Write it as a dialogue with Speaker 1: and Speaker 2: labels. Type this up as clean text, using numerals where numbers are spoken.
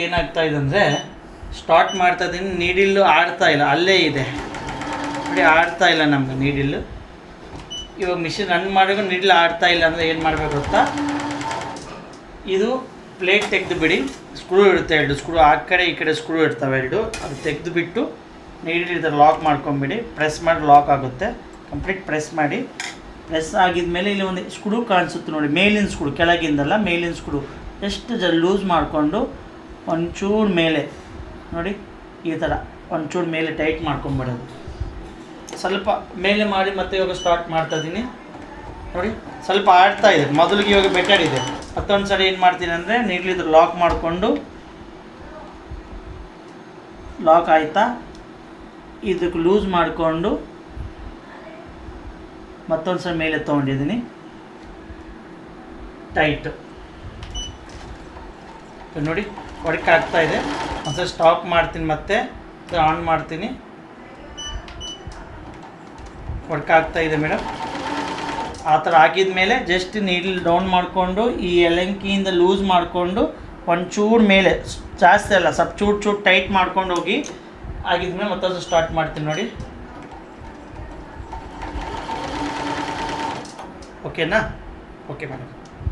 Speaker 1: ಏನಾಗ್ತಾ ಇದೆ ಅಂದರೆ ಸ್ಟಾರ್ಟ್ ಮಾಡ್ತಾ ಇದ್ದೀನಿ, ನೀಡಿಲ್ಲು ಆಡ್ತಾ ಇಲ್ಲ, ಅಲ್ಲೇ ಇದೆ ನೋಡಿ, ಆಡ್ತಾ ಇಲ್ಲ ನಮ್ಗೆ ನೀಡಿಲ್ಲು. ಇವಾಗ ಮಿಷಿನ್ ರನ್ ಮಾಡಿದ್ರೆ ನೀಡಿಲ್ ಆಡ್ತಾ ಇಲ್ಲ ಅಂದರೆ ಏನು ಮಾಡಬೇಕು ಗೊತ್ತಾ, ಇದು ಪ್ಲೇಟ್ ತೆಗೆದು ಬಿಡಿ, ಸ್ಕ್ರೂ ಇರುತ್ತೆ ಎರಡು ಸ್ಕ್ರೂ, ಆ ಕಡೆ ಈ ಕಡೆ ಸ್ಕ್ರೂ ಇರ್ತವೆ ಎರಡು, ಅದು ತೆಗೆದು ಬಿಟ್ಟು ನೀಡಿಲ್ ಇದರ ಲಾಕ್ ಮಾಡ್ಕೊಂಬಿಡಿ, ಪ್ರೆಸ್ ಮಾಡಿ ಲಾಕ್ ಆಗುತ್ತೆ. ಕಂಪ್ಲೀಟ್ ಪ್ರೆಸ್ ಮಾಡಿ, ಪ್ರೆಸ್ ಆಗಿದ್ಮೇಲೆ ಇಲ್ಲಿ ಒಂದು ಸ್ಕ್ರೂ ಕಾಣಿಸುತ್ತೆ ನೋಡಿ, ಮೇಲಿನ ಸ್ಕ್ರೂ, ಕೆಳಗಿಂದಲ್ಲ ಮೇಲಿನ ಸ್ಕ್ರೂ, ಎಷ್ಟು ಲೂಸ್ ಮಾಡಿಕೊಂಡು ಒಂಚೂರು ಮೇಲೆ ನೋಡಿ ಈ ಥರ ಒಂಚೂರು ಮೇಲೆ ಟೈಟ್ ಮಾಡ್ಕೊಂಬಿಡೋದು. ಸ್ವಲ್ಪ ಮೇಲೆ ಮಾಡಿ ಮತ್ತೆ ಇವಾಗ ಸ್ಟಾರ್ಟ್ ಮಾಡ್ತಾ ಇದ್ದೀನಿ ನೋಡಿ, ಸ್ವಲ್ಪ ಆಡ್ತಾ ಇದೆ, ಮೊದಲಿಗೆ ಇವಾಗ ಬೆಟರ್ ಇದೆ. ಮತ್ತೊಂದು ಸರಿ ಏನು ಮಾಡ್ತೀನಿ ಅಂದರೆ ನೀಡ್ಲಿದ್ರೆ ಲಾಕ್ ಮಾಡಿಕೊಂಡು, ಲಾಕ್ ಆಯಿತಾ, ಇದಕ್ಕೆ ಲೂಸ್ ಮಾಡಿಕೊಂಡು ಮತ್ತೊಂದು ಸರಿ ಮೇಲೆ ತೊಗೊಂಡಿದ್ದೀನಿ ಟೈಟ್ ನೋಡಿ, ವರ್ಕ್ ಆಗ್ತಾ ಇದೆ. ಒಂದ್ಸರಿ ಸ್ಟಾಪ್ ಮಾಡ್ತೀನಿ, ಮತ್ತೆ ಆನ್ ಮಾಡ್ತೀನಿ, ವರ್ಕ್ ಆಗ್ತಾ ಇದೆ ಮೇಡಮ್. ಆ ಥರ ಹಾಕಿದ ಮೇಲೆ ಜಸ್ಟ್ ನೀಡಲ್ ಡೌನ್ ಮಾಡಿಕೊಂಡು ಈ ಎಲಂಕಿಯಿಂದ ಲೂಸ್ ಮಾಡಿಕೊಂಡು ಒಂಚೂರು ಮೇಲೆ, ಜಾಸ್ತಿ ಅಲ್ಲ, ಸ್ವಲ್ಪ ಚೂರು ಟೈಟ್ ಮಾಡ್ಕೊಂಡು ಹೋಗಿ, ಆಗಿದ್ಮೇಲೆ ಮತ್ತೊಂದು ಸ್ಟಾರ್ಟ್ ಮಾಡ್ತೀನಿ ನೋಡಿ. ಓಕೆನಾ? Okay madam.